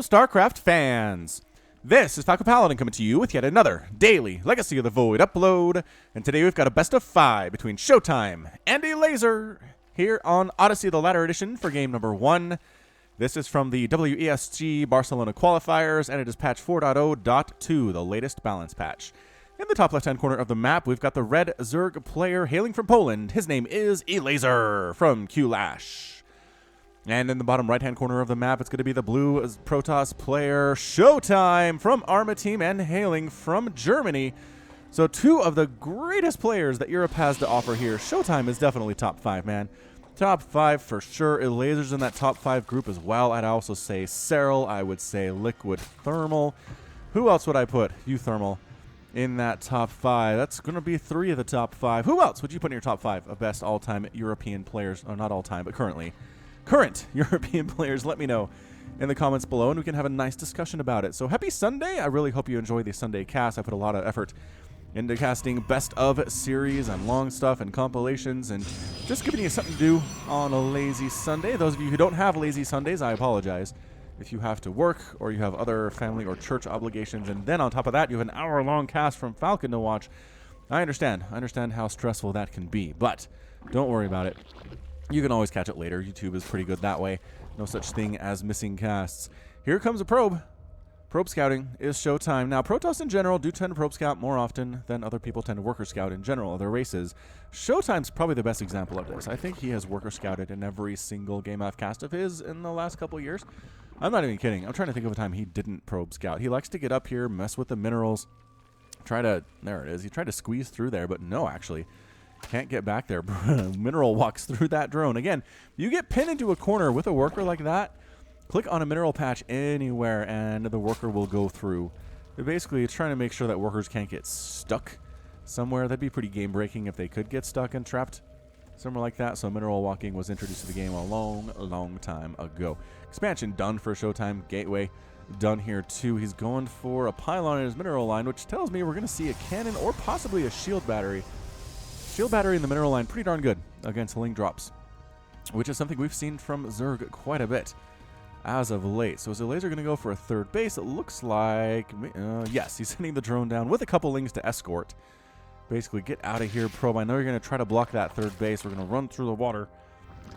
StarCraft fans! This is Falcon Paladin coming to you with yet another daily Legacy of the Void upload, and today we've got a best of 5 between ShoWTimE and Elazer here on Odyssey the Ladder Edition for game number 1. This is from the WESG Barcelona qualifiers, and it is patch 4.0.2, the latest balance patch. In the top left-hand corner of the map, we've got the red Zerg player hailing from Poland. His name is Elazer from QLash. And in the bottom right-hand corner of the map, it's going to be the blue Protoss player ShoWTimE from Arma Team and hailing from Germany. So two of the greatest players that Europe has to offer here. ShoWTimE is definitely top 5, man. Top 5 for sure. Elazer's in that top 5 group as well. I'd also say Serral. I would say Liquid Thermal. Who else would I put? Thermal in that top 5. That's going to be 3 of the top 5. Who else would you put in your top 5 of best all-time European players? Or not all-time, but current European players? Let me know in the comments below, and we can have a nice discussion about it. So happy Sunday. I really hope you enjoy the Sunday cast. I put a lot of effort into casting best of series and long stuff and compilations and just giving you something to do on a lazy Sunday. Those of you who don't have lazy Sundays, I apologize if you have to work or you have other family or church obligations, and then on top of that you have an hour-long cast from Falcon to watch. I understand how stressful that can be, but don't worry about it. You can always catch it later. YouTube is pretty good that way. No such thing as missing casts. Here comes a probe. Probe scouting is ShoWTimE. Now, Protoss in general do tend to probe scout more often than other people tend to worker scout in general, other races. ShoWTimE's probably the best example of this. I think he has worker scouted in every single game I've cast of his in the last couple years. I'm not even kidding. I'm trying to think of a time he didn't probe scout. He likes to get up here, mess with the minerals, there it is. He tried to squeeze through there, but no, actually. Can't get back there. Mineral walks through that drone. Again, you get pinned into a corner with a worker like that, click on a mineral patch anywhere and the worker will go through. Basically, it's trying to make sure that workers can't get stuck somewhere. That'd be pretty game breaking if they could get stuck and trapped somewhere like that. So mineral walking was introduced to the game a long time ago. Expansion done for ShoWTimE. Gateway done here too. He's going for a pylon in his mineral line, which tells me we're going to see a cannon or possibly a shield battery. Shield battery in the mineral line, pretty darn good against ling drops, which is something we've seen from Zerg quite a bit as of late. So is Elazer going to go for a third base? It looks like, yes, he's sending the drone down with a couple lings to escort. Basically, get out of here, probe. I know you're going to try to block that third base. We're going to run through the water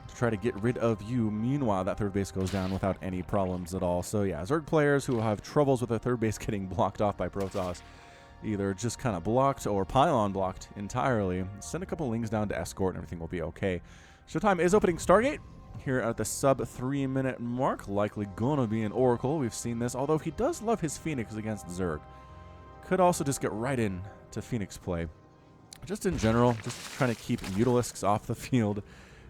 to try to get rid of you. Meanwhile, that third base goes down without any problems at all. So yeah, Zerg players who have troubles with their third base getting blocked off by Protoss, either just kind of blocked or pylon blocked entirely, send a couple lings down to escort and everything will be okay. ShoWTimE is opening Stargate here at the sub 3 minute mark. Likely gonna be an Oracle. We've seen this, although he does love his Phoenix against Zerg. Could also just get right in to Phoenix play. Just in general, just trying to keep Mutalisks off the field.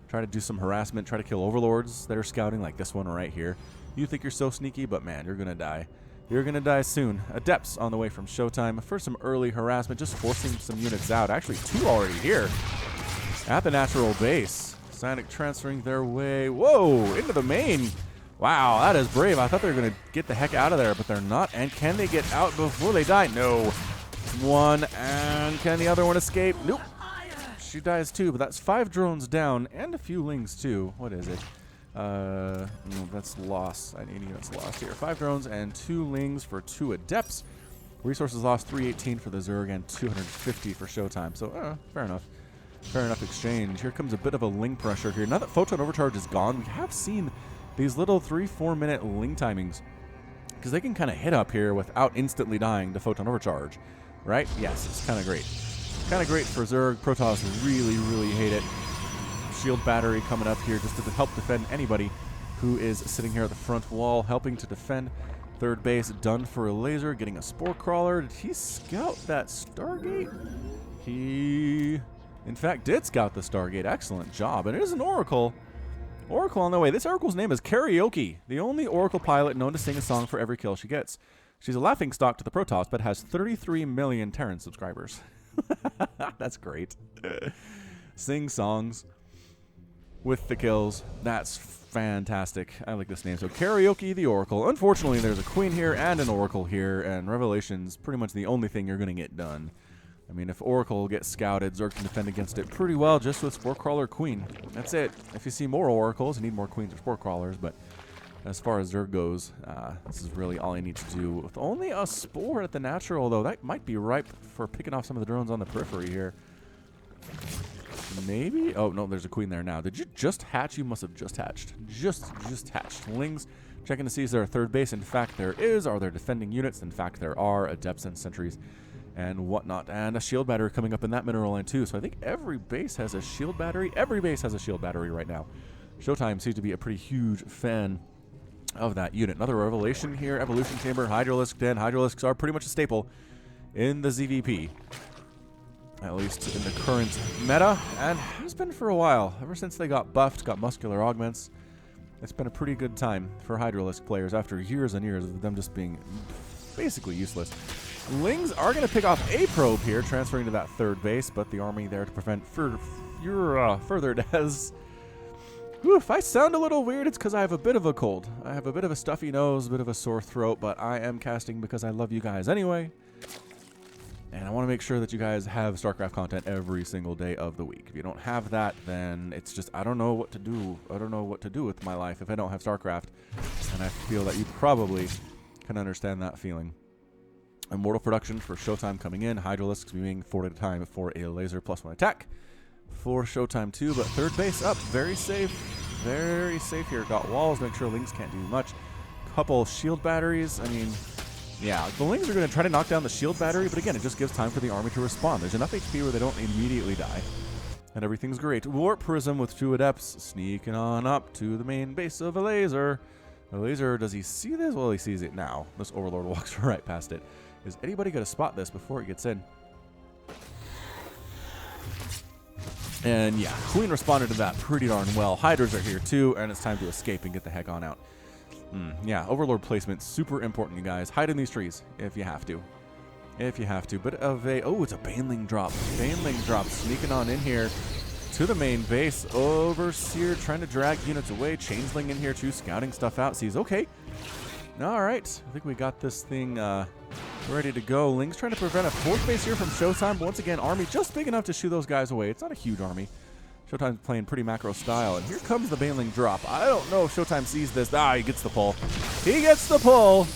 Try to do some harassment, try to kill Overlords that are scouting, like this one right here. You think you're so sneaky, but man, you're gonna die. You're going to die soon. Adepts on the way from ShoWTimE for some early harassment, just forcing some units out. Actually, 2 already here at the natural base. Psionic transferring their way. Whoa, into the main. Wow, that is brave. I thought they were going to get the heck out of there, but they're not. And can they get out before they die? No. One, and can the other one escape? Nope. She dies too, but that's 5 drones down and a few lings too. What is it? No, that's loss. I need units lost here. 5 drones and 2 lings for 2 adepts. Resources lost 318 for the Zerg and 250 for ShoWTimE. So, fair enough. Fair enough exchange. Here comes a bit of a ling pressure here. Now that photon overcharge is gone, we have seen these little 3-4 minute ling timings, because they can kind of hit up here without instantly dying to photon overcharge, right? Yes, it's kind of great. Kind of great for Zerg. Protoss really hate it. Shield battery coming up here just to help defend anybody who is sitting here at the front wall, helping to defend third base. Done for Elazer, getting a spore crawler. Did he scout that Stargate? He, in fact, did scout the Stargate. Excellent job. And it is an Oracle. Oracle on the way. This Oracle's name is Karaoke, the only Oracle pilot known to sing a song for every kill she gets. She's a laughingstock to the Protoss, but has 33 million Terran subscribers. That's great. Sing songs with the kills. That's fantastic. I like this name. So Karaoke the Oracle. Unfortunately, there's a Queen here and an Oracle here, and Revelation's pretty much the only thing you're going to get done. I mean, if Oracle gets scouted, Zerg can defend against it pretty well just with Spore Crawler Queen. That's it. If you see more Oracles, you need more Queens or Spore Crawlers, but as far as Zerg goes, this is really all I need to do. With only a Spore at the natural, though, that might be ripe for picking off some of the drones on the periphery here. Maybe? Oh, no, there's a queen there now. Did you just hatch? You must have just hatched. Just hatched. Lings checking to see is there a third base. In fact, there is. Are there defending units? In fact, there are. Adepts and sentries and whatnot. And a shield battery coming up in that mineral line, too. So I think every base has a shield battery. Every base has a shield battery right now. ShoWTimE seems to be a pretty huge fan of that unit. Another revelation here. Evolution Chamber, Hydralisk Den. Hydralisks are pretty much a staple in the ZVP. At least in the current meta, and it's been for a while. Ever since they got buffed, got muscular augments, it's been a pretty good time for Hydralisk players after years and years of them just being basically useless. Lings are going to pick off a probe here, transferring to that third base, but the army there to prevent further deaths. If I sound a little weird, it's because I have a bit of a cold. I have a bit of a stuffy nose, a bit of a sore throat, but I am casting because I love you guys anyway. And I want to make sure that you guys have StarCraft content every single day of the week. If you don't have that, then it's just, I don't know what to do. I don't know what to do with my life if I don't have StarCraft. And I feel that you probably can understand that feeling. Immortal production for ShoWTimE coming in. Hydralisks being 4 at a time for Elazer +1 attack for ShoWTimE 2. But third base up. Very safe. Very safe here. Got walls. Make sure Lings can't do much. Couple shield batteries. I mean, yeah, the Lings are going to try to knock down the shield battery, but again, it just gives time for the army to respond. There's enough HP where they don't immediately die, and everything's great. Warp Prism with 2 Adepts sneaking on up to the main base of Elazer. Elazer, does he see this? Well, he sees it now. This Overlord walks right past it. Is anybody going to spot this before it gets in? And yeah, Queen responded to that pretty darn well. Hydras are here too, and it's time to escape and get the heck on out. Yeah, Overlord placement, super important, you guys. Hide in these trees if you have to. If you have to. But of a... Oh, it's a Baneling drop. Baneling drop sneaking on in here to the main base. Overseer trying to drag units away. Changeling in here too, scouting stuff out. Sees, okay. All right. I think we got this thing ready to go. Ling's trying to prevent a fourth base here from ShoWTimE. But once again, army just big enough to shoo those guys away. It's not a huge army. ShoWTimE's playing pretty macro style, and here comes the Baneling drop. I don't know if ShoWTimE sees this. Ah, he gets the pull. He gets the pull.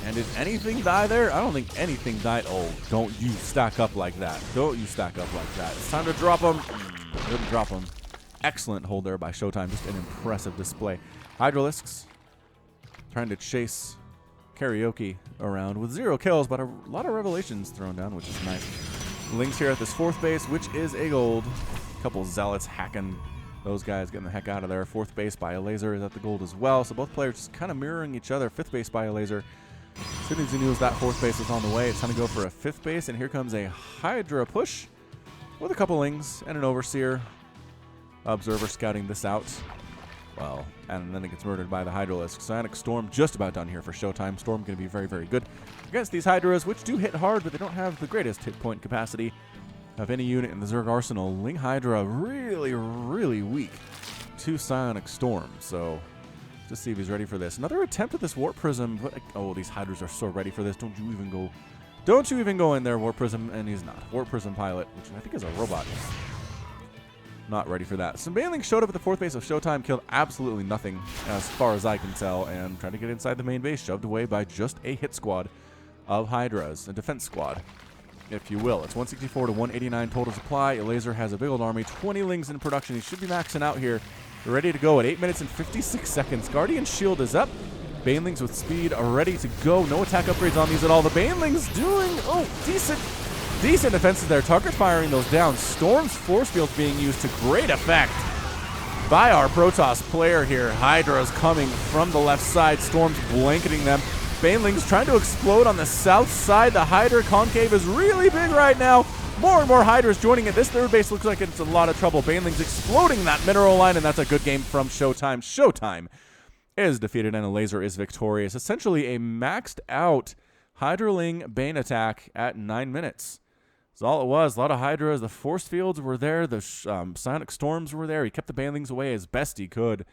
And did anything die there? I don't think anything died. Oh, don't you stack up like that. Don't you stack up like that. It's time to drop him. Didn't drop him. Excellent hold there by ShoWTimE. Just an impressive display. Hydralisks trying to chase Karaoke around with 0 kills, but a lot of revelations thrown down, which is nice. Lings here at this fourth base, which is a gold. Couple zealots hacking those guys, getting the heck out of there. Fourth base by Elazer is at the gold as well. So both players just kind of mirroring each other. Fifth base by Elazer. As soon as he knew that fourth base was on the way, it's time to go for a fifth base. And here comes a Hydra push with a couple Lings and an Overseer. Observer scouting this out. Well, and then it gets murdered by the Hydralisk. Psionic Storm just about done here for ShoWTimE. Storm going to be very, very good against these Hydras, which do hit hard, but they don't have the greatest hit point capacity of any unit in the Zerg arsenal. Ling Hydra really, really weak to Psionic Storm. So, just see if he's ready for this. Another attempt at this Warp Prism. But, oh, these Hydras are so ready for this. Don't you even go in there, Warp Prism. And he's not. Warp Prism Pilot, which I think is a robot. Not ready for that. Some Baneling showed up at the fourth base of ShoWTimE, killed absolutely nothing as far as I can tell, and tried to get inside the main base, shoved away by just a hit squad of Hydras, a defense squad, if you will. It's 164 to 189 total supply. Elazer has a big old army, 20 Lings in production. He should be maxing out here. Ready to go at 8 minutes and 56 seconds. Guardian Shield is up. Banelings with speed are ready to go. No attack upgrades on these at all. The Banelings doing, decent defenses there. Target firing those down. Storm's force field being used to great effect by our Protoss player here. Hydra's coming from the left side. Storm's blanketing them. Banelings trying to explode on the south side. The Hydra concave is really big right now. More and more Hydras joining it. This third base looks like it's a lot of trouble. Banelings exploding that mineral line, and that's a good game from ShoWTimE. ShoWTimE is defeated, and Elazer is victorious. Essentially a maxed out Hydraling Bane attack at 9 minutes. That's all it was. A lot of Hydras. The force fields were there. The Psionic Storms were there. He kept the Banelings away as best he could.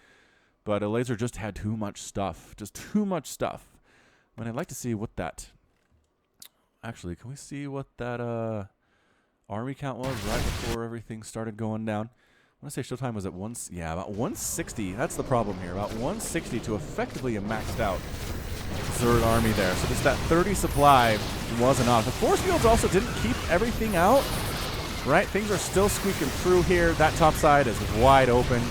But Elazer just had too much stuff. Just too much stuff. But I'd like to see what that... Actually, can we see what that army count was right before everything started going down? I want to say ShoWTimE was at about 160. That's the problem here. About 160 to effectively a maxed out Zerg army there. So just that 30 supply wasn't enough. The force fields also didn't keep everything out. Right? Things are still squeaking through here. That top side is wide open.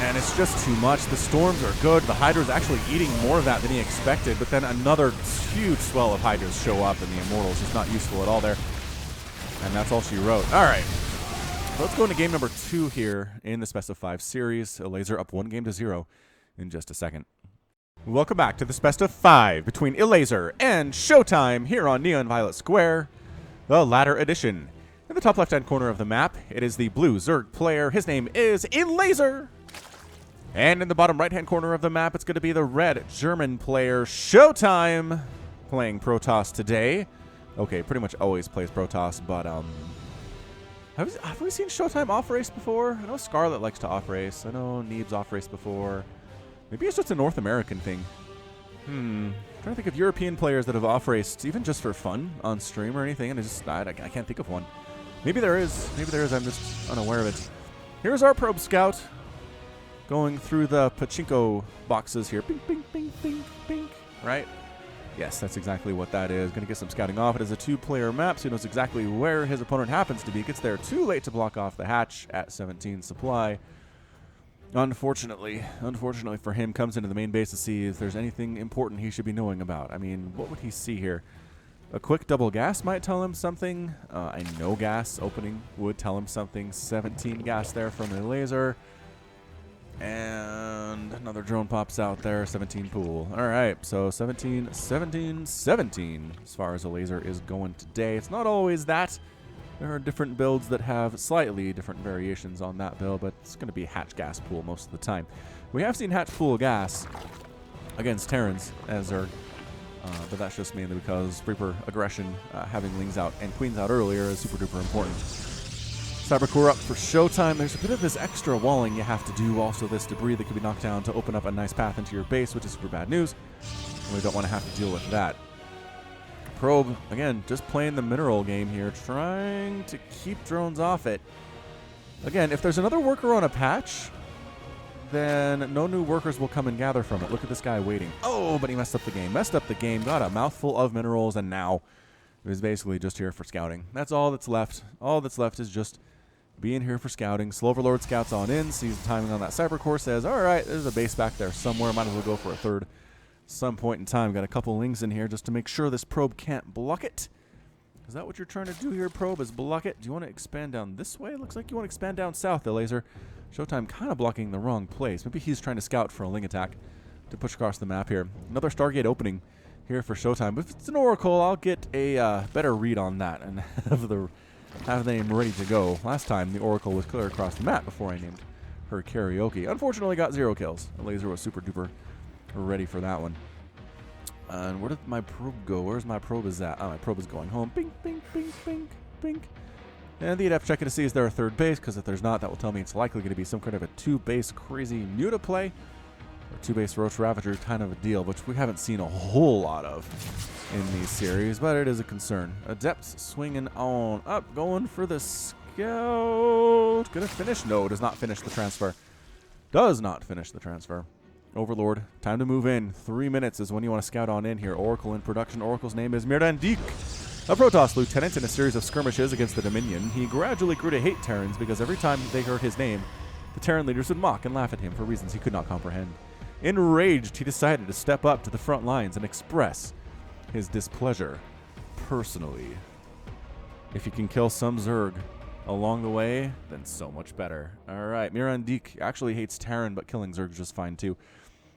And it's just too much. The storms are good. The Hydra's actually eating more of that than he expected. But then another huge swell of Hydras show up, and the Immortal's just not useful at all there. And that's all she wrote. All right. Let's go into game number 2 here in this best of 5 series. Elazer up 1-0 in just a second. Welcome back to this best of 5 between Elazer and ShoWTimE here on Neon Violet Square, the latter edition. In the top left-hand corner of the map, it is the blue Zerg player. His name is Elazer. And in the bottom right-hand corner of the map, it's going to be the red German player, ShoWTimE, playing Protoss today. Okay, pretty much always plays Protoss, but have we seen ShoWTimE off-race before? I know Scarlet likes to off-race. I know Neeb's off-race before. Maybe it's just a North American thing. I'm trying to think of European players that have off-raced, even just for fun, on stream or anything, and I can't think of one. Maybe there is. Maybe there is. I'm just unaware of it. Here's our probe scout going through the pachinko boxes here. Bing, bing, bing, bing, bing. Right? Yes, that's exactly what that is. Going to get some scouting off. It is a 2-player map, so he knows exactly where his opponent happens to be. Gets there too late to block off the hatch at 17 supply. Unfortunately for him, comes into the main base to see if there's anything important he should be knowing about. I mean, what would he see here? A quick double gas might tell him something. A no gas opening would tell him something. 17 gas there from Elazer. And another drone pops out there. 17 pool. All right, so 17, 17, 17 as far as Elazer is going today. It's not always that. There are different builds that have slightly different variations on that build, but it's going to be hatch gas pool most of the time. We have seen hatch pool gas against Terrans as Zerg, but that's just mainly because Reaper aggression, having Lings out and Queens out earlier is super duper important. Cybercore up for ShoWTimE. There's a bit of this extra walling you have to do, also this debris that could be knocked down to open up a nice path into your base, which is super bad news. And we don't want to have to deal with that. Probe, again, just playing the mineral game here, trying to keep drones off it. Again, if there's another worker on a patch, then no new workers will come and gather from it. Look at this guy waiting. Oh, but he messed up the game. Got a mouthful of minerals, and now is basically just here for scouting. That's all that's left. All that's left is just being here for scouting. Sloverlord scouts on in, sees the timing on that Cybercore, says, all right, there's a base back there somewhere. Might as well go for a third. Some point in time. Got a couple Lings in here just to make sure this probe can't block it. Is that what you're trying to do here, probe, is block it? Do you want to expand down this way? Looks like you want to expand down south, Elazer. ShoWTimE kind of blocking the wrong place. Maybe he's trying to scout for a Ling attack to push across the map here. Another Stargate opening here for ShoWTimE. If it's an Oracle, I'll get a better read on that and have the name ready to go. Last time, the Oracle was clear across the map before I named her Karaoke. Unfortunately, got 0 kills. Elazer was super duper ready for that one. And where did my probe go? Where's my probe is at? Oh, my probe is going home. Bing, bing, bing, bing, bing. And the ADF checking to see is there a third base, because if there's not, that will tell me it's likely going to be some kind of a 2-base crazy Muta play, or 2-base Roach Ravager kind of a deal, which we haven't seen a whole lot of in these series, but it is a concern. Adepts swinging on up, going for the scout. Gonna finish? No, does not finish the transfer. Does not finish the transfer. Overlord, time to move in. 3 minutes is when you want to scout on in here. Oracle in production. Oracle's name is Mirdandik, a Protoss lieutenant in a series of skirmishes against the Dominion. He gradually grew to hate Terrans because every time they heard his name, the Terran leaders would mock and laugh at him for reasons he could not comprehend. Enraged, he decided to step up to the front lines and express his displeasure personally. If he can kill some Zerg along the way, then so much better. Alright, Mirdandik actually hates Terran, but killing Zerg is just fine too.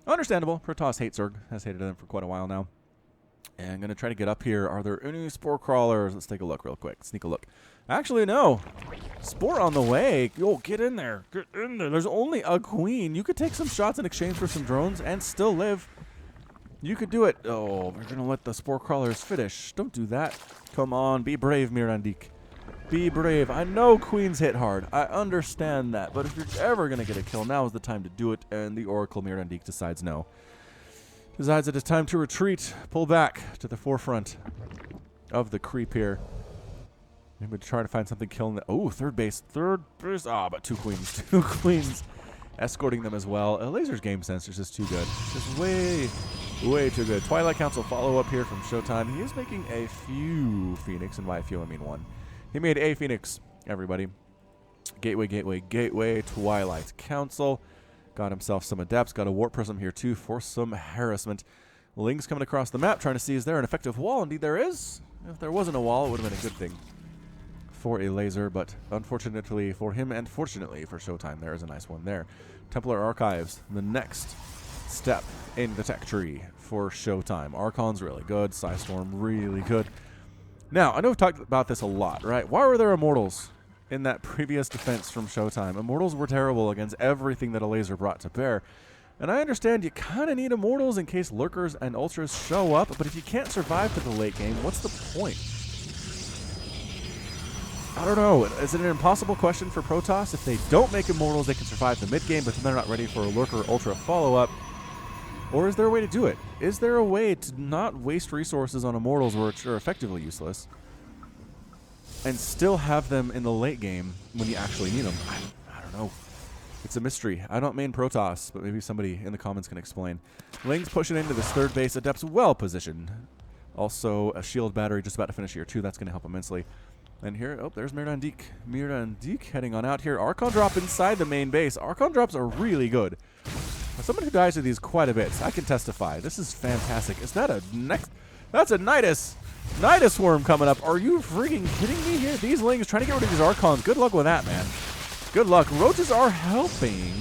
Understandable. Protoss hates Zerg. Has hated them for quite a while now. And I'm going to try to get up here. Are there any Spore Crawlers? Let's take a look real quick. Sneak a look. Actually, no. Spore on the way. Yo, get in there. Get in there. There's only a queen. You could take some shots in exchange for some drones and still live. You could do it. Oh, we're going to let the Spore Crawlers finish. Don't do that. Come on. Be brave, Mirdandik. Be brave. I know queens hit hard. I understand that. But if you're ever going to get a kill, now is the time to do it. And the Oracle Mirdandik decides no. Decides it is time to retreat. Pull back to the forefront of the creep here. Maybe try to find something killing the... Oh, third base. Third base. Ah, but 2 queens. 2 queens escorting them as well. Elazer's game sense is just too good. Just way too good. Twilight Council follow-up here from ShoWTimE. He is making a few Phoenix, and by a few I mean 1. He made a Phoenix, everybody. Gateway, Twilight Council. Got himself some Adepts. Got a Warp Prism here, too, for some harassment. Lings coming across the map, trying to see is there an effective wall. Indeed, there is. If there wasn't a wall, it would have been a good thing for Elazer, but unfortunately for him and fortunately for ShoWTimE, there is a nice one there. Templar Archives, the next step in the tech tree for ShoWTimE. Archon's really good. Psystorm, really good. Now, I know we've talked about this a lot, right? Why were there Immortals in that previous defense from ShoWTimE? Immortals were terrible against everything that Elazer brought to bear. And I understand you kind of need Immortals in case Lurkers and Ultras show up, but if you can't survive to the late game, what's the point? I don't know. Is it an impossible question for Protoss? If they don't make Immortals, they can survive the mid-game, but then they're not ready for a Lurker Ultra follow-up. Or is there a way to do it? Is there a way to not waste resources on Immortals, which are effectively useless, and still have them in the late game when you actually need them? I don't know. It's a mystery. I don't main Protoss, but maybe somebody in the comments can explain. Ling's pushing into this third base. Adept's well positioned. Also, a shield battery just about to finish here, too. That's going to help immensely. And here, oh, there's Mirdandik. Mirdandik heading on out here. Archon drop inside the main base. Archon drops are really good. As someone who dies to these quite a bit, I can testify. This is fantastic. Is that a next? That's a Nidus. Nidus Worm coming up. Are you freaking kidding me here? These Lings trying to get rid of these Archons. Good luck with that, man. Good luck. Roaches are helping.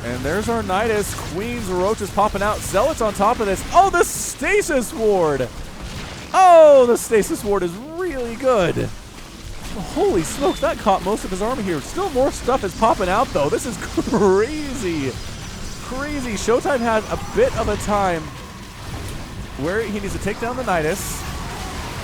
And there's our Nidus. Queens, Roaches popping out. Zealots on top of this. Oh, the Stasis Ward. Oh, the Stasis Ward is really good. Oh, holy smokes, that caught most of his army here. Still more stuff is popping out, though. This is crazy. Crazy. ShoWTimE has a bit of a time where he needs to take down the Nidus.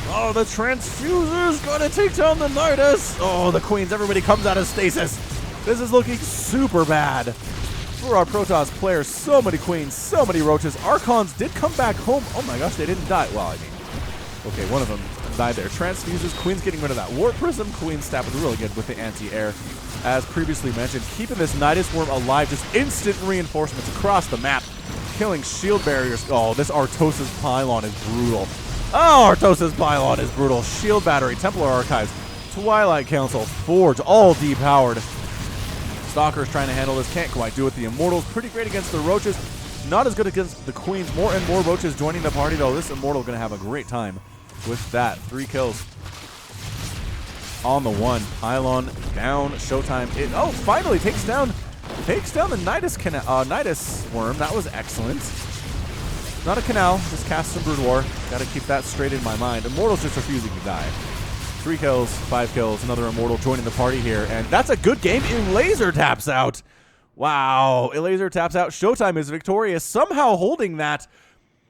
Oh, the Transfuser's gonna take down the Nidus. Oh, the Queens. Everybody comes out of stasis. This is looking super bad for our Protoss players. So many Queens, so many Roaches. Archons did come back home. Oh my gosh, they didn't die. Well, I mean, okay, one of them died there. Transfuses, Queen's getting rid of that Warp Prism. Queen's stab was really good with the anti-air. As previously mentioned, keeping this Nidus Worm alive, just instant reinforcements across the map, killing shield barriers. Oh, this Artosis Pylon is brutal. Oh, Artosis Pylon is brutal. Shield battery, Templar Archives, Twilight Council, Forge, all depowered. Stalker's trying to handle this, can't quite do it. The Immortals, pretty great against the Roaches. Not as good against the Queens. More and more Roaches joining the party, though. This Immortal going to have a great time with that. 3 kills on the 1. Pylon down. ShoWTimE. Oh, finally takes down the Nidus Worm. That was excellent. Not a canal. Just cast some Brood War. Got to keep that straight in my mind. Immortal's just refusing to die. 3 kills, 5 kills. Another Immortal joining the party here. And that's a good game. Elazer taps out. Wow, Elazer taps out. ShoWTimE is victorious, somehow holding that.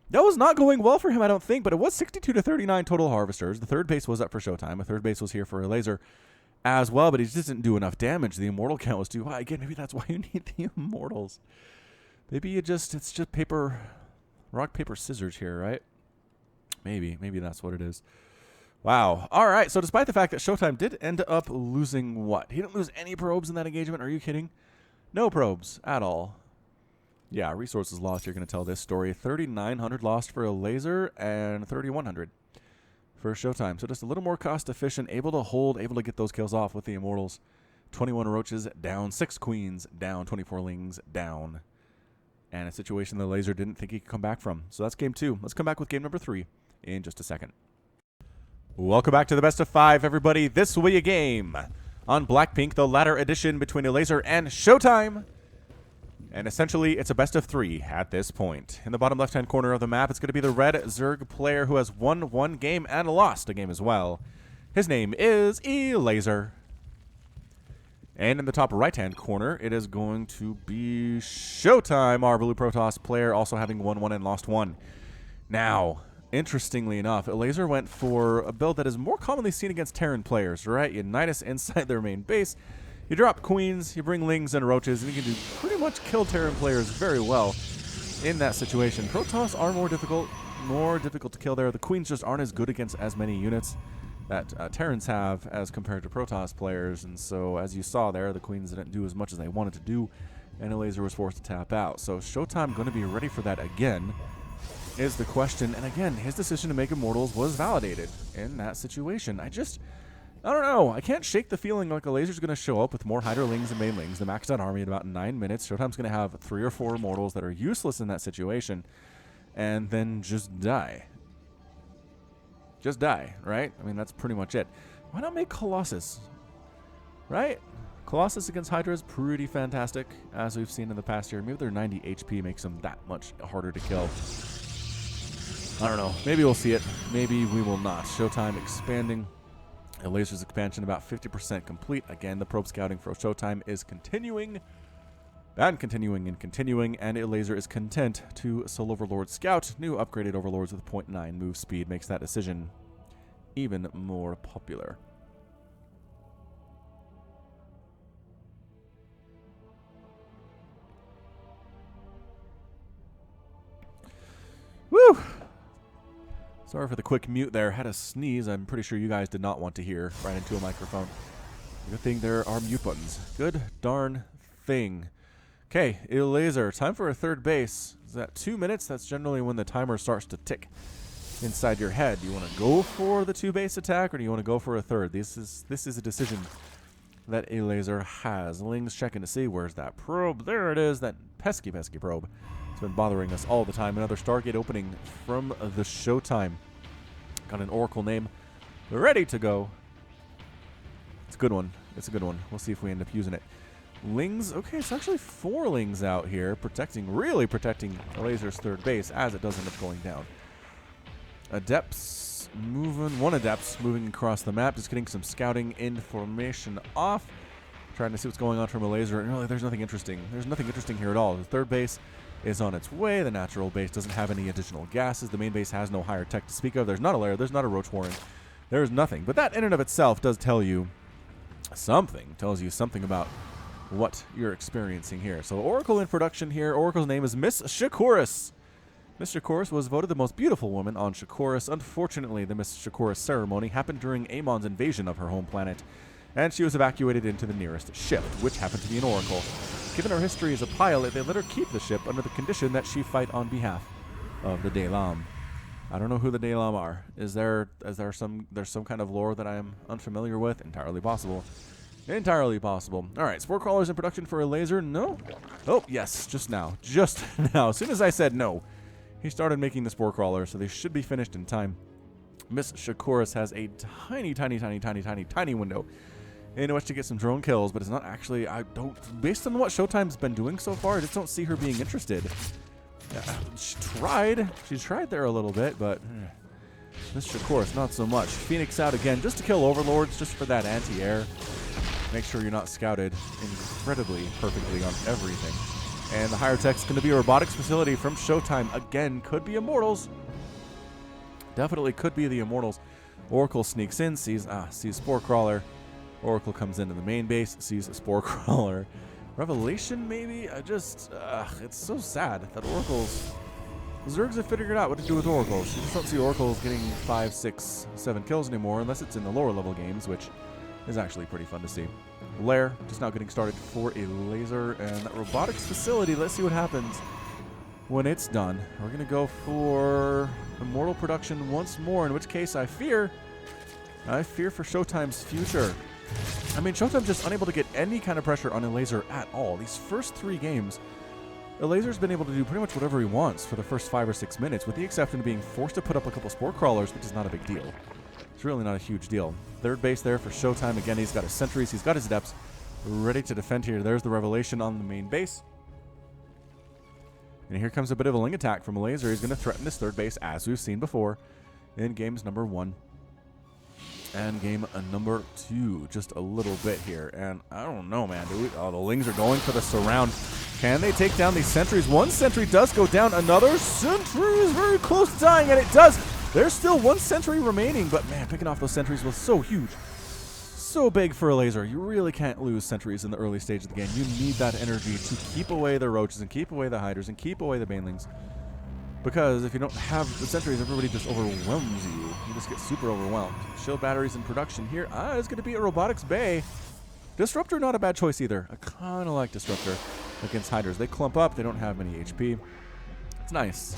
That was not going well for him, I don't think, but it was 62-39 total harvesters. The third base was up for ShoWTimE. A third base was here for Elazer as well, but he just didn't do enough damage. The Immortal count was too high. Again, maybe that's why you need the Immortals. Maybe it's just rock, paper, scissors here, right? Maybe that's what it is. Wow. All right, so despite the fact that ShoWTimE did end up losing what? He didn't lose any probes in that engagement. Are you kidding? No probes at all. Yeah, resources lost. You're going to tell this story. 3,900 lost for Elazer and 3,100 for ShoWTimE. So just a little more cost efficient, able to hold, able to get those kills off with the Immortals. 21 Roaches down, 6 Queens down, 24 Lings down. And a situation that Elazer didn't think he could come back from. So that's game 2. Let's come back with game number 3 in just a second. Welcome back to the best of 5, everybody. This will be a game on Blackpink, the ladder edition between Elazer and ShoWTimE. And essentially, it's a best of 3 at this point. In the bottom left-hand corner of the map, it's going to be the red Zerg player who has won 1 game and lost a game as well. His name is Elazer. And in the top right-hand corner, it is going to be ShoWTimE, our blue Protoss player, also having won 1 and lost 1. Now, interestingly enough, Elazer went for a build that is more commonly seen against Terran players, right? You Nidus inside their main base, you drop Queens, you bring Lings and Roaches, and you can do pretty much kill Terran players very well in that situation. Protoss are more difficult. more difficult to kill there. The queens just aren't as good against as many units that Terrans have as compared to Protoss players, and so as you saw there, the queens didn't do as much as they wanted to do, and Elazer was forced to tap out. So ShoWTimE going to be ready for that again is the question, and again, his decision to make Immortals was validated in that situation. I don't know. I can't shake the feeling like Elazer's going to show up with more Hyderlings and Mainlings, the maxed out army in about 9 minutes. ShoWTimE's going to have 3 or 4 Immortals that are useless in that situation, and then just die. Just die, right? I mean, that's pretty much it. Why not make Colossus? Right? Colossus against Hydra is pretty fantastic, as we've seen in the past year. Maybe their 90 HP makes them that much harder to kill. I don't know. Maybe we'll see it. Maybe we will not. ShoWTimE expanding. Elazer's expansion about 50% complete. Again, the probe scouting for ShoWTimE is continuing. And continuing and continuing, and Elazer is content to Soul Overlord Scout. New upgraded Overlords with 0.9 move speed makes that decision even more popular. Woo! Sorry for the quick mute there. Had a sneeze I'm pretty sure you guys did not want to hear right into a microphone. Good thing there are mute buttons. Good darn thing. Okay, Elazer, time for a third base. Is that 2 minutes? That's generally when the timer starts to tick inside your head. Do you want to go for the 2-base attack, or do you want to go for a third? This is a decision that Elazer has. Ling's checking to see where's that probe. There it is, that pesky probe. It's been bothering us all the time. Another Stargate opening from the ShoWTimE. Got an Oracle name ready to go. It's a good one. It's a good one. We'll see if we end up using it. Lings, okay, it's actually 4 Lings out here, really protecting Elazer's third base as it does end up going down. Adepts moving, 1 Adepts moving across the map, just getting some scouting information off, trying to see what's going on from Elazer, and really there's nothing interesting. There's nothing interesting here at all. The third base is on its way. The natural base doesn't have any additional gases. The main base has no higher tech to speak of. There's not a lair, there's not a Roach Warren. There's nothing. But that in and of itself does tell you something. Tells you something about what you're experiencing here. So Oracle in production here. Oracle's name is Miss Shakuris. Miss Shakuris was voted the most beautiful woman on Shakuris. Unfortunately, the Miss Shakuris ceremony happened during Amon's invasion of her home planet, and she was evacuated into the nearest ship, which happened to be an Oracle. Given her history as a pilot, they let her keep the ship under the condition that she fight on behalf of the Daylam. I don't know who the Daylam are. Is there some kind of lore that I am unfamiliar with? Entirely possible. Entirely possible. All right, Spore Crawlers in production for Elazer. No. Oh, yes, just now. Just now. As soon as I said no, he started making the Spore Crawler, so they should be finished in time. Miss Shakuris has a tiny window in which to get some drone kills, but it's not actually, based on what ShoWTimE's been doing so far, I just don't see her being interested. She tried there a little bit, but Miss Shakuris, not so much. Phoenix out again, just to kill Overlords, just for that anti-air. Make sure you're not scouted incredibly perfectly on everything. And the higher tech's going to be a robotics facility from ShoWTimE. Again, could be Immortals. Definitely could be the Immortals. Oracle sneaks in, sees Spore Crawler. Oracle comes into the main base, sees a Spore Crawler. Revelation, maybe? It's so sad that Oracles... Zergs have figured out what to do with Oracles. You just don't see Oracles getting 5, 6, 7 kills anymore, unless it's in the lower level games, which is actually pretty fun to see. Lair, just now getting started for Elazer, and that robotics facility, let's see what happens when it's done. We're going to go for Immortal production once more, in which case I fear for ShoWTimE's future. I mean, ShoWTimE's just unable to get any kind of pressure on Elazer at all. These first 3 games, Elazer's been able to do pretty much whatever he wants for the first 5 or 6 minutes, with the exception of being forced to put up a couple Spore Crawlers, which is not a big deal. It's really not a huge deal. Third base there for ShoWTimE. Again, he's got his sentries, he's got his adepts ready to defend here. There's the Revelation on the main base. And here comes a bit of a Ling attack from Elazer. He's going to threaten this third base, as we've seen before in games number 1 and game number 2. Just a little bit here. And I don't know, man. The Lings are going for the surround. Can they take down these sentries? One sentry does go down. Another sentry is very close to dying, and it does. There's still 1 sentry remaining, but man, picking off those sentries was so huge. So big for Elazer. You really can't lose sentries in the early stage of the game. You need that energy to keep away the roaches and keep away the hiders and keep away the banelings. Because if you don't have the sentries, everybody just overwhelms you. You just get super overwhelmed. Shield batteries in production here. It's going to be a robotics bay. Disruptor, not a bad choice either. I kind of like Disruptor against Hydras. They clump up. They don't have many HP. It's nice.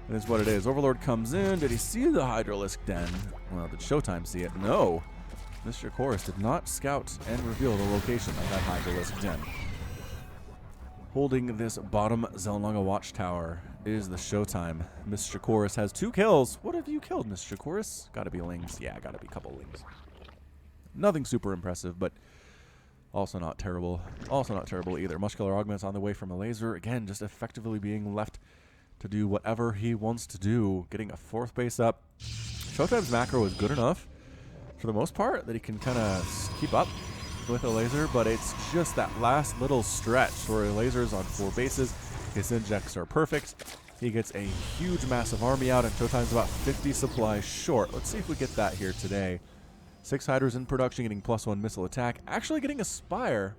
It is what it is. Overlord comes in. Did he see the Hydralisk den? Well, did ShoWTimE see it? No. Mr. Chorus did not scout and reveal the location of that Hydralisk den. Holding this bottom Zelnaga watchtower is the ShoWTimE. Mr. Chorus has 2 kills. What have you killed, Mr. Chorus? Gotta be lings. Yeah, gotta be a couple lings. Nothing super impressive, but also not terrible. Also not terrible either. Muscular Augment's on the way from Elazer. Again, just effectively being left to do whatever he wants to do. Getting a 4th base up. ShoWTimE's macro is good enough, for the most part, that he can kind of keep up with Elazer, but it's just that last little stretch where Elazer's on 4 bases. His injects are perfect. He gets a huge, massive army out, and ShoWTimE's about 50 supplies short. Let's see if we get that here today. 6 Hydras in production, getting +1 missile attack. Actually getting a Spire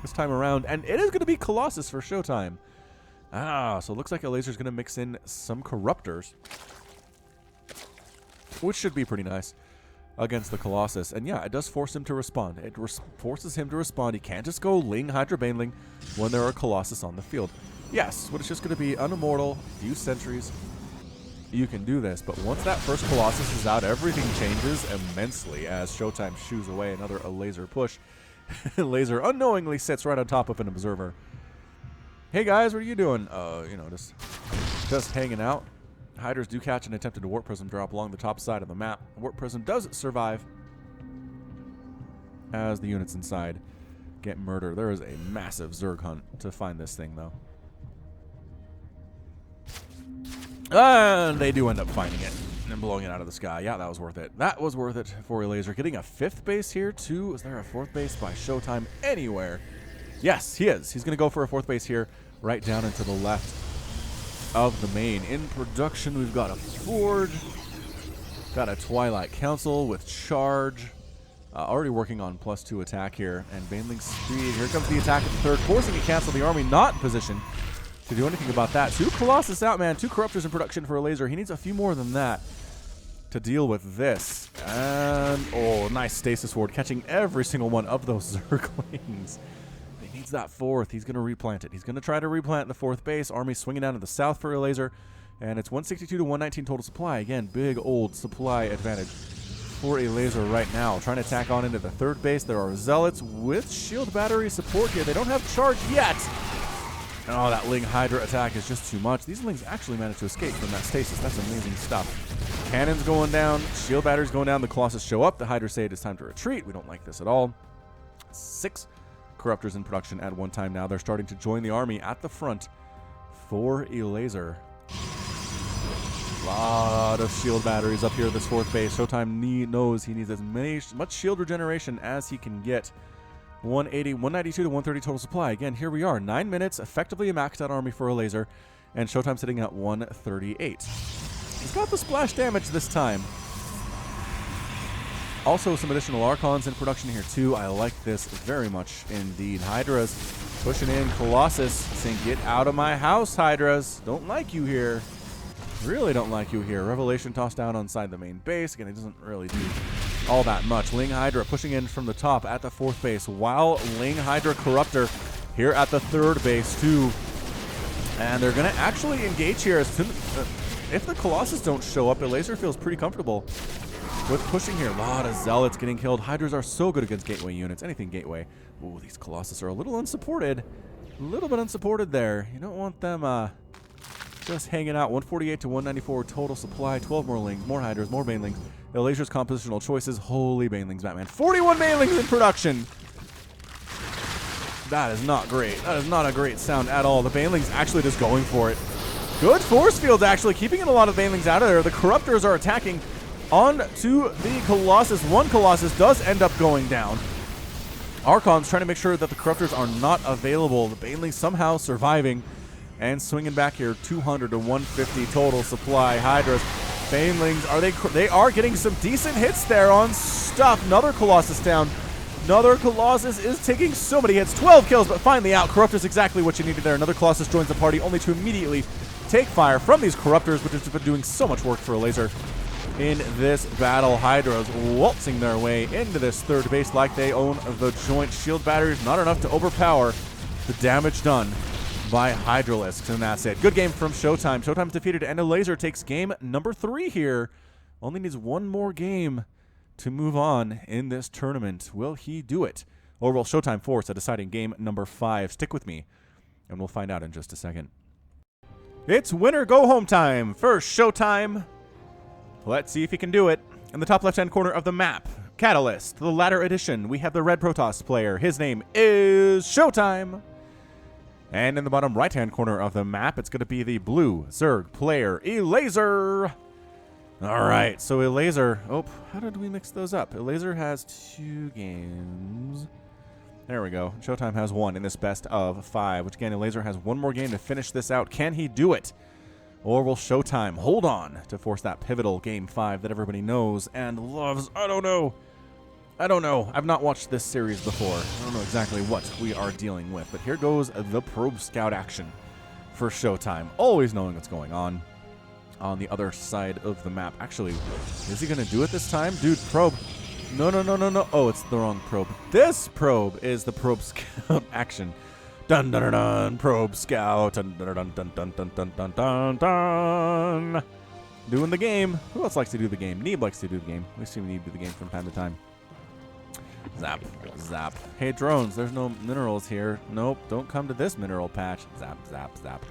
this time around, and it is going to be Colossus for ShoWTimE. So it looks like Elazer's going to mix in some Corruptors, which should be pretty nice against the Colossus. And yeah, it does force him to respond. It forces him to respond. He can't just go Ling, Hydra, Baneling when there are Colossus on the field. Yes, but it's just going to be unimmortal, few sentries. You can do this, but once that first Colossus is out, everything changes immensely as ShoWTimE shoos away another Elazer push. Elazer unknowingly sits right on top of an Observer. Hey guys, what are you doing? You know, just hanging out. Hydras do catch an attempted Warp Prism drop along the top side of the map. Warp Prism does survive as the units inside get murdered. There is a massive Zerg hunt to find this thing, though. And they do end up finding it and blowing it out of the sky. Yeah, that was worth it. That was worth it for Elazer. Getting a 5th base here, too. Is there a 4th base by ShoWTimE anywhere? Yes, he is. He's going to go for a 4th base here, right down into the left of the main. In production, we've got a Forge, got a Twilight Council with Charge, already working on +2 attack here, and Baneling speed. Here comes the attack at the 3rd, forcing a cancel. The army not in position to do anything about that. 2 Colossus out, man. 2 Corruptors in production for Elazer. He needs a few more than that to deal with this. And, oh, nice Stasis Ward, catching every single one of those Zerglings. Needs that 4th. He's going to replant it. He's going to try to replant the 4th base. Army swinging down to the south for Elazer. And it's 162 to 119 total supply. Again, big old supply advantage for Elazer right now. Trying to tack on into the 3rd base. There are Zealots with shield battery support here. They don't have charge yet. And oh, that Ling Hydra attack is just too much. These Lings actually managed to escape from that stasis. That's amazing stuff. Cannons going down. Shield batteries going down. The Colossus show up. The Hydra say it is time to retreat. We don't like this at all. 6 Corruptors in production at one time now. They're starting to join the army at the front for Elazer. Lot of shield batteries up here at this 4th base. ShoWTimE knows he needs as much shield regeneration as he can get. 180, 192 to 130 total supply. Again, here we are. 9 minutes, effectively a maxed out army for Elazer, and ShoWTimE sitting at 138. He's got the splash damage this time. Also, some additional Archons in production here, too. I like this very much indeed. Hydras pushing in. Colossus saying, get out of my house, Hydras. Don't like you here. Really don't like you here. Revelation tossed down inside the main base. Again, it doesn't really do all that much. Ling Hydra pushing in from the top at the 4th base, while Ling Hydra Corruptor here at the 3rd base, too. And they're going to actually engage here. As soon, if the Colossus don't show up, Elazer feels pretty comfortable with pushing here. A lot of Zealots getting killed. Hydras are so good against gateway units. Anything gateway. Ooh, these Colossus are a little unsupported. A little bit unsupported there. You don't want them just hanging out. 148 to 194 total supply. 12 more Lings, more Hydras, more Banelings. Elazer's compositional choices. Holy Banelings, Batman. 41 Banelings in production. That is not great. That is not a great sound at all. The Banelings actually just going for it. Good force fields, actually. Keeping a lot of Banelings out of there. The Corruptors are attacking on to the Colossus. One Colossus does end up going down. Archon's trying to make sure that the Corruptors are not available. The Banelings somehow surviving and swinging back here. 200 to 150 total supply. Hydras, Banelings, they are getting some decent hits there on stuff. Another Colossus down. Another Colossus is taking so many hits. 12 kills, but finally out. Corruptor's exactly what you needed there. Another Colossus joins the party, only to immediately take fire from these Corruptors, which has been doing so much work for Elazer in this battle. Hydras waltzing their way into this third base like they own the joint. Shield batteries not enough to overpower the damage done by Hydralisks, and that's it. Good game from ShoWTimE. ShoWTime's defeated, and Elazer takes game number 3 here. Only needs one more game to move on in this tournament. Will he do it? Or will ShoWTimE force a deciding game number 5? Stick with me, and we'll find out in just a second. It's winner go home time for ShoWTimE. Let's see if he can do it. In the top left-hand corner of the map, Catalyst, the latter edition, we have the red Protoss player. His name is ShoWTimE. And in the bottom right-hand corner of the map, it's going to be the blue Zerg player, Elazer. All right, so Elazer, oh, how did we mix those up? Elazer has 2 games. There we go. ShoWTimE has 1 in this best of 5, which again, Elazer has 1 more game to finish this out. Can he do it? Or will ShoWTimE hold on to force that pivotal game 5 that everybody knows and loves? I don't know. I've not watched this series before. I don't know exactly what we are dealing with. But here goes the Probe Scout action for ShoWTimE. Always knowing what's going on the other side of the map. Actually, is he going to do it this time? Dude, probe. No. Oh, it's the wrong probe. This probe is the Probe Scout action. Dun dun dun dun. Probe Scout. Dun dun dun dun dun dun dun dun dun dun. Doing the game. Who else likes to do the game? Neeb likes to do the game. We see Neeb do the game from time to time. Zap, zap. Hey, drones, there's no minerals here. Nope, don't come to this mineral patch. Zap, zap, zap.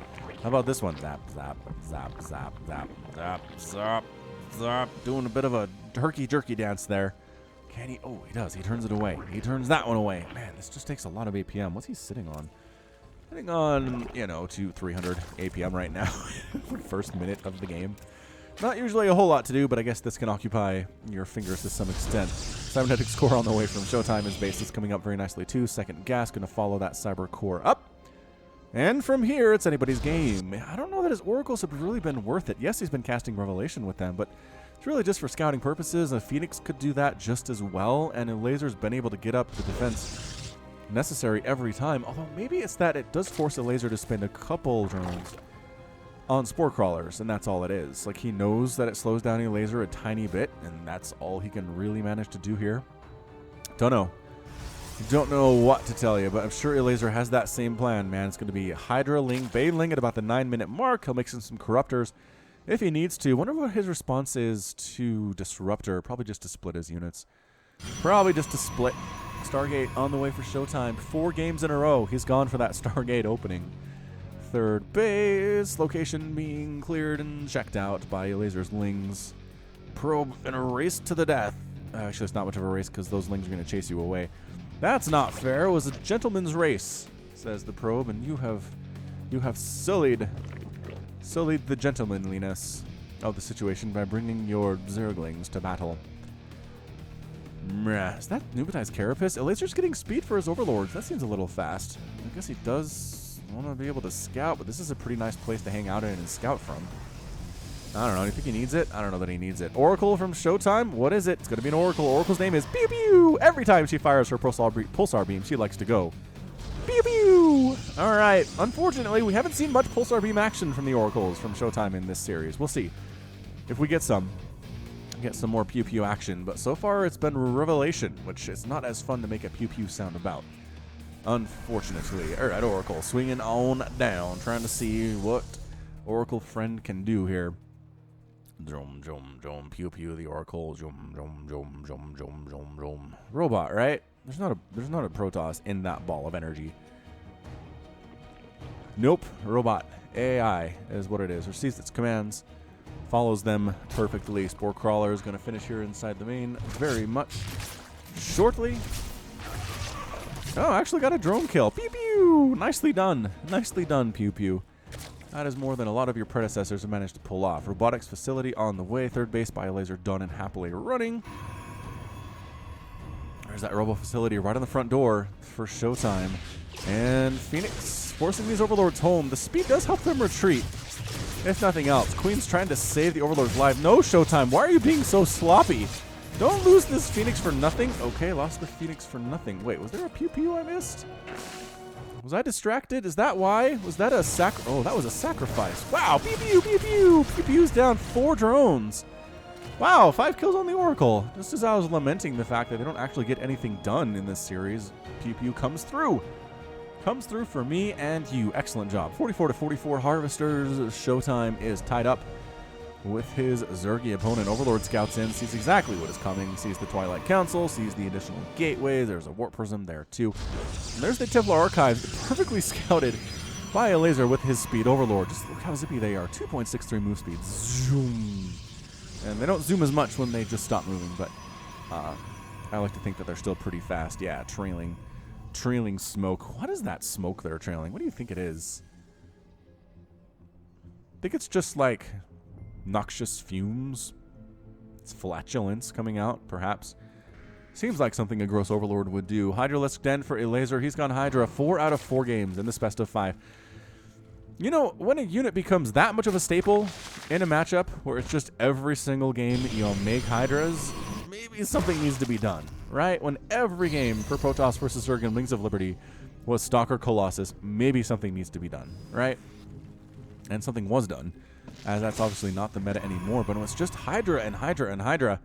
How about this one? Zap, zap, zap, zap, zap, zap, zap, zap. Doing a bit of a herky-jerky dance there. Can he? Oh, he does. He turns it away. He turns that one away. Man, this just takes a lot of APM. What's he sitting on? Sitting on, you know, 300 APM right now. First minute of the game. Not usually a whole lot to do, but I guess this can occupy your fingers to some extent. Cybernetic score on the way from ShoWTimE. His base is coming up very nicely too. Second gas going to follow that cyber core up. And from here, it's anybody's game. I don't know that his oracles have really been worth it. Yes, he's been casting Revelation with them, but it's really just for scouting purposes. A Phoenix could do that just as well, and Elazer's been able to get up the defense necessary every time. Although maybe it's that it does force Elazer to spend a couple drones on Spore Crawlers, and that's all it is. Like, he knows that it slows down Elazer a tiny bit, and that's all he can really manage to do here. Don't know. Don't know what to tell you, but I'm sure Elazer has that same plan, man. It's going to be Hydra Ling, Baneling at about the 9-minute mark. He'll mix in some Corruptors if he needs to. Wonder what his response is to Disruptor. Probably just to split his units. Probably just to split. Stargate on the way for ShoWTimE. 4 games in a row. He's gone for that Stargate opening. Third base. Location being cleared and checked out by Elazer's Lings. Probe in a race to the death. Actually, it's not much of a race because those Lings are going to chase you away. That's not fair. It was a gentleman's race, says the Probe, and you have sullied the gentlemanliness of the situation by bringing your Zerglings to battle. Is that Nubatized Carapace? Elazer's getting speed for his Overlords. That seems a little fast. I guess he does want to be able to scout, but this is a pretty nice place to hang out in and scout from. I don't know. Do you think he needs it? I don't know that he needs it. Oracle from ShoWTimE? What is it? It's going to be an Oracle. Oracle's name is Pew Pew. Every time she fires her pulsar beam, she likes to go Pew Pew. All right. Unfortunately, we haven't seen much pulsar beam action from the Oracles from ShoWTimE in this series. We'll see if we get some more Pew Pew action. But so far, it's been Revelation, which is not as fun to make a Pew Pew sound about. Unfortunately. All right, Oracle swinging on down, trying to see what Oracle friend can do here. Jom, jom, jom, pew, pew, the Oracle. Jom, jom, jom, jom, jom, jom, jom. Robot, right? There's not a Protoss in that ball of energy. Nope. Robot. AI is what it is. Receives its commands. Follows them perfectly. Spore Crawler is going to finish here inside the main very much shortly. Oh, actually got a drone kill. Pew, pew. Nicely done. Nicely done, pew, pew. That is more than a lot of your predecessors have managed to pull off. Robotics facility on the way. Third base by Elazer done and happily running. There's that robo facility right on the front door for ShoWTimE. And Phoenix forcing these Overlords home. The speed does help them retreat, if nothing else. Queen's trying to save the Overlord's life. No, ShoWTimE, why are you being so sloppy? Don't lose this Phoenix for nothing. Okay, lost the Phoenix for nothing. Wait, was there a pew-pew I missed? Was I distracted? Is that why? Was that a Oh, that was a sacrifice. Wow, pew pew pew pew. Pew pew's down 4 drones. Wow, 5 kills on the Oracle. Just as I was lamenting the fact that they don't actually get anything done in this series, pew pew comes through. Comes through for me and you. Excellent job. 44-44 Harvesters. ShoWTimE is tied up with his Zergy opponent. Overlord scouts in, sees exactly what is coming, sees the Twilight Council, sees the additional gateways. There's a Warp Prism there too. And there's the Templar Archives, perfectly scouted by Elazer with his speed. Overlord, just look how zippy they are. 2.63 move speed. Zoom. And they don't zoom as much when they just stop moving, but I like to think that they're still pretty fast. Yeah, trailing smoke. What is that smoke they're trailing? What do you think it is? I think it's just like noxious fumes. It's flatulence coming out, perhaps. Seems like something a gross Overlord would do. Hydralisk Den for Elazer. He's gone Hydra 4 out of 4 games in this best of 5. You know, when a unit becomes that much of a staple in a matchup where it's just every single game make Hydras, maybe something needs to be done, right? When every game for Protoss versus Zerg and Wings of Liberty was Stalker Colossus, maybe something needs to be done, right? And something was done, as that's obviously not the meta anymore, but when it's just Hydra and Hydra and Hydra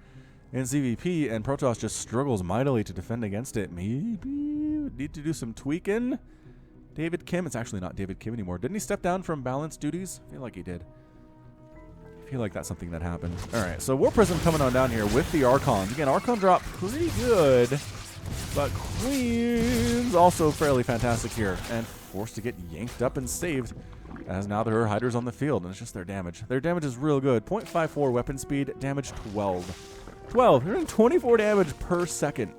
in ZVP and Protoss just struggles mightily to defend against it, maybe we need to do some tweaking. David Kim, it's actually not David Kim anymore. Didn't he step down from balance duties? I feel like he did. I feel like that's something that happened. All right, so Warp Prism coming on down here with the Archons. Again, Archon drop pretty good, but Queen's also fairly fantastic here and forced to get yanked up and saved as now there are Hydras on the field, and it's just their damage. Their damage is real good. 0.54 weapon speed, damage 12. 12, they're doing 24 damage per second.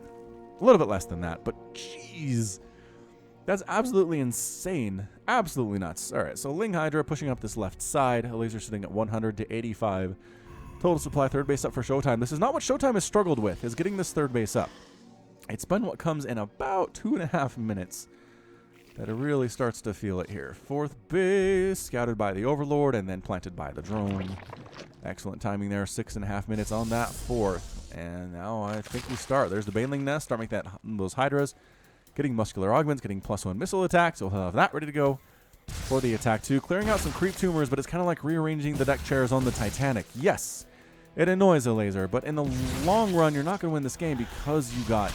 A little bit less than that, but jeez. That's absolutely insane. Absolutely nuts. All right, so Ling Hydra pushing up this left side. Elazer sitting at 100 to 85. Total supply, third base up for ShoWTimE. This is not what ShoWTimE has struggled with, is getting this third base up. It's been what comes in about 2.5 minutes that it really starts to feel it here. Fourth base, scouted by the Overlord and then planted by the drone. Excellent timing there. 6.5 minutes on that fourth. And now I think we start. There's the Baneling Nest. Start making those Hydras. Getting muscular augments, getting +1 missile attack, so we'll have that ready to go for the attack too. Clearing out some creep tumors, but it's kind of like rearranging the deck chairs on the Titanic. Yes, it annoys Elazer, but in the long run, you're not going to win this game because you got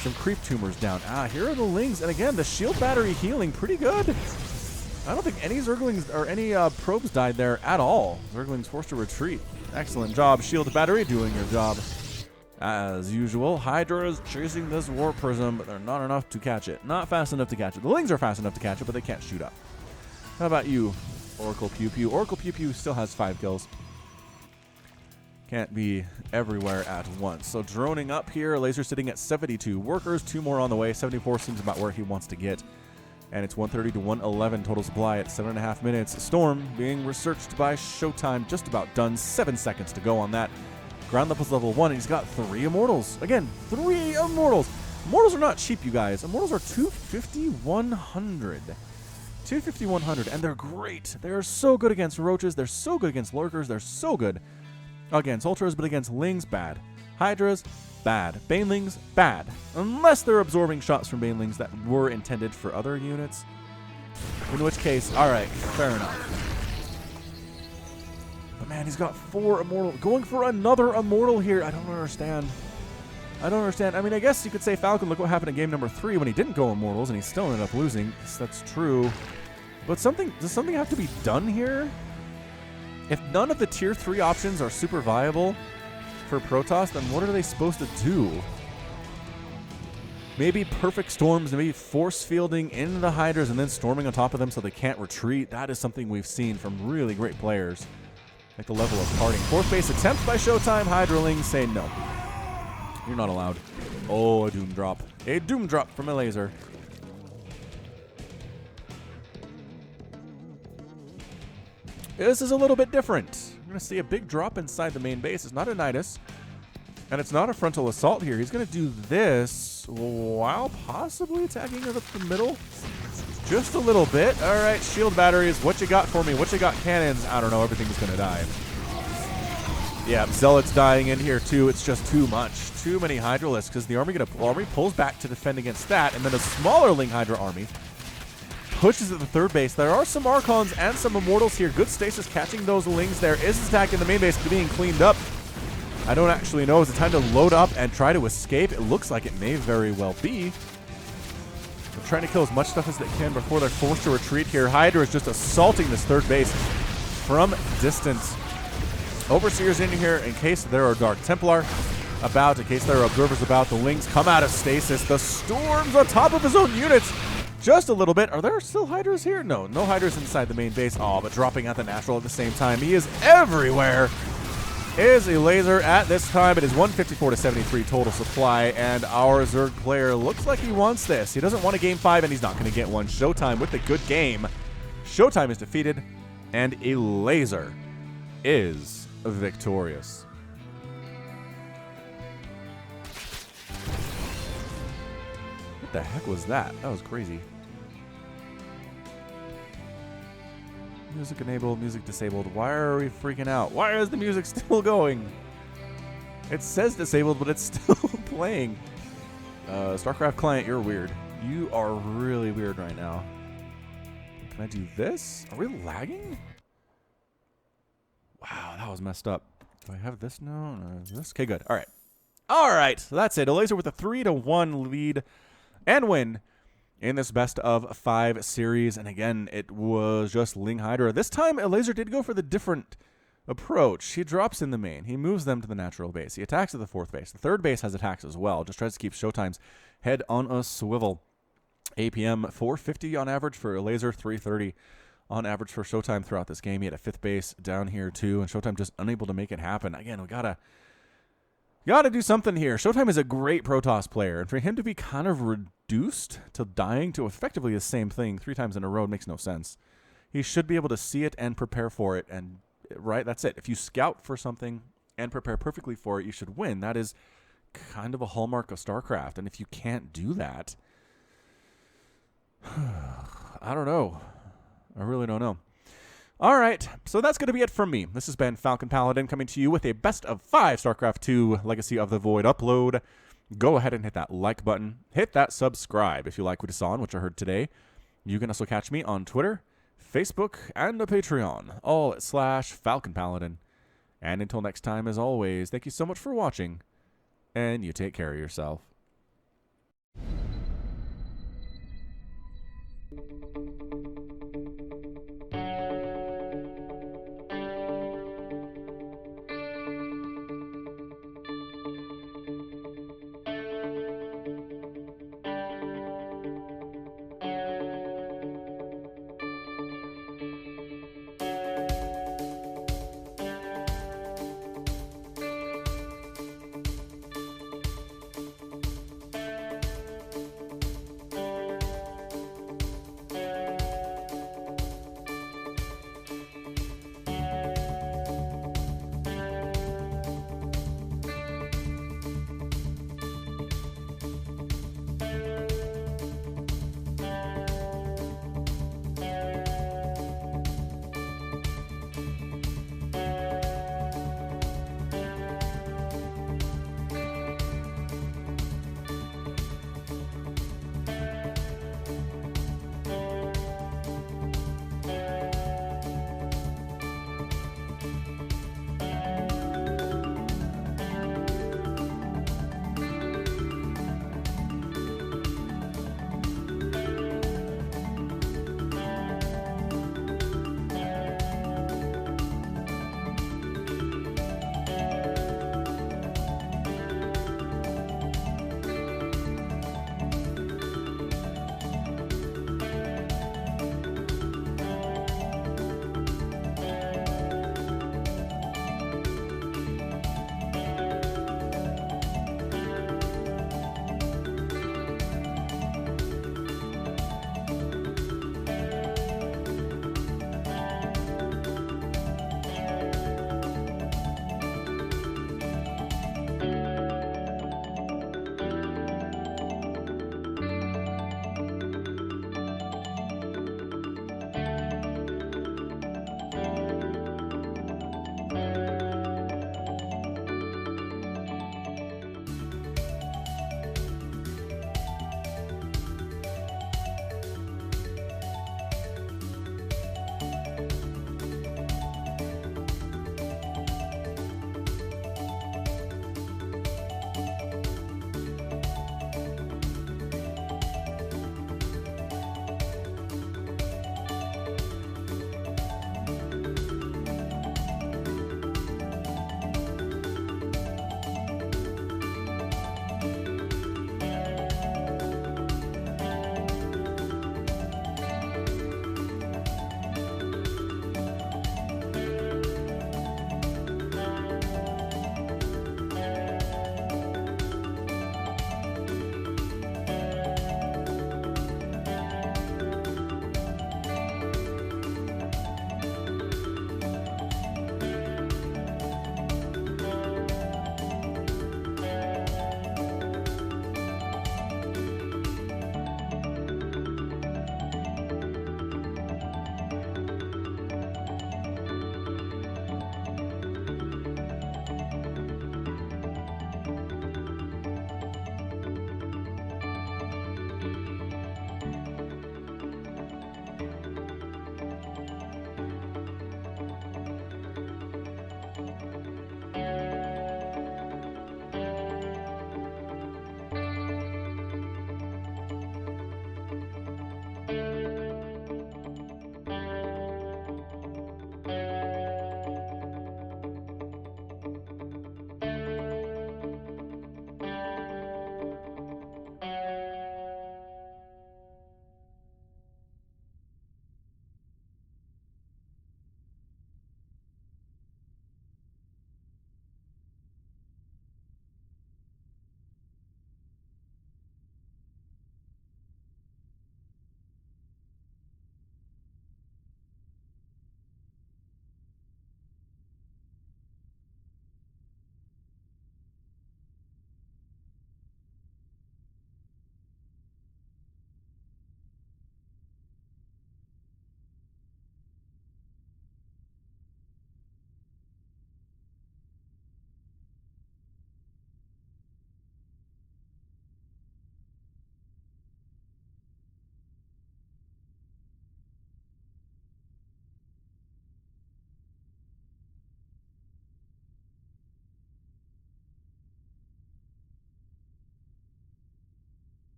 some creep tumors down. Here are the Lings, and again, the shield battery healing pretty good. I don't think any Zerglings or any probes died there at all. Zerglings forced to retreat. Excellent job, shield battery, doing your job. As usual, Hydra is chasing this Warp Prism, but they're not enough to catch it. Not fast enough to catch it. The Lings are fast enough to catch it, but they can't shoot up. How about you, Oracle Pew Pew? Oracle Pew Pew still has 5 kills. Can't be everywhere at once. So droning up here, Elazer sitting at 72 workers, 2 more on the way. 74 seems about where he wants to get. And it's 130 to 111 total supply at 7.5 minutes. Storm being researched by ShoWTimE, just about done. 7 seconds to go on that. Ground level's level 1, and he's got 3 Immortals. Again, 3 Immortals. Immortals are not cheap, you guys. Immortals are 250-100. 250-100, and they're great. They're so good against Roaches. They're so good against Lurkers. They're so good against Ultras, but against Lings, bad. Hydras, bad. Banelings, bad. Unless they're absorbing shots from Banelings that were intended for other units. In which case, all right, fair enough. But man, he's got 4 Immortals. Going for another Immortal here. I don't understand. I don't understand. I mean, I guess you could say Falcon, look what happened in game number 3 when he didn't go Immortals and he still ended up losing. Yes, that's true. But does something have to be done here? If none of the tier 3 options are super viable for Protoss, then what are they supposed to do? Maybe perfect storms, maybe force fielding into the Hydras and then storming on top of them so they can't retreat. That is something we've seen from really great players. Like the level of parting. 4th base attempt by ShoWTimE. Hydralings say no. You're not allowed. Oh, a Doom Drop. A Doom Drop from Elazer. This is a little bit different. We're going to see a big drop inside the main base. It's not a Nidus. And it's not a frontal assault here. He's going to do this while possibly attacking up the middle. Just a little bit. All right, shield batteries. What you got for me? What you got? Cannons. I don't know. Everything's going to die. Yeah, Zealots dying in here too. It's just too much. Too many Hydralisks because the army pulls back to defend against that, and then a smaller Ling Hydra army pushes at the third base. There are some Archons and some Immortals here. Good stasis catching those Lings there. Is his attack in the main base being cleaned up? I don't actually know. Is it time to load up and try to escape? It looks like it may very well be. They're trying to kill as much stuff as they can before they're forced to retreat here. Hydra is just assaulting this third base from distance. Overseer's in here in case there are Dark Templar about, in case there are observers about. The Lings come out of stasis. The Storm's on top of his own units just a little bit. Are there still Hydras here? No, no Hydras inside the main base. Oh, but dropping out the natural at the same time. He is everywhere. Is Elazer at this time. It is 154 to 73 total supply, and our Zerg player looks like he wants this. He doesn't want a game 5, and he's not going to get one. ShoWTimE with a good game. ShoWTimE is defeated, and Elazer is victorious. What the heck was that? That was crazy. Music enabled, music disabled. Why are we freaking out? Why is the music still going? It says disabled, but it's still playing. StarCraft client, you're weird. You are really weird right now. Can I do this? Are we lagging? Wow, that was messed up. Do I have this now? No, this? Okay, good. All right. All right, so that's it. Elazer with a 3-1 lead and win in this best of 5 series. And again, it was just Ling Hydra. This time, Elazer did go for the different approach. He drops in the main. He moves them to the natural base. He attacks at the fourth base. The third base has attacks as well. Just tries to keep ShoWTimE's head on a swivel. APM 450 on average for Elazer, 330 on average for ShoWTimE throughout this game. He had a fifth base down here too, and ShoWTimE just unable to make it happen. Again, we gotta do something here. ShoWTimE is a great Protoss player, and for him to be kind of reduced to dying to effectively the same thing 3 times in a row makes no sense. He should be able to see it and prepare for it, and right, that's it. If you scout for something and prepare perfectly for it, you should win. That is kind of a hallmark of StarCraft, and if you can't do that, I don't know. I really don't know. All right, so that's going to be it from me. This has been Falcon Paladin coming to you with a best of 5 StarCraft 2 Legacy of the Void upload. Go ahead and hit that like button. Hit that subscribe if you like what you saw and what you heard today. You can also catch me on Twitter, Facebook, and the Patreon, all at /Falcon Paladin. And until next time, as always, thank you so much for watching, and you take care of yourself.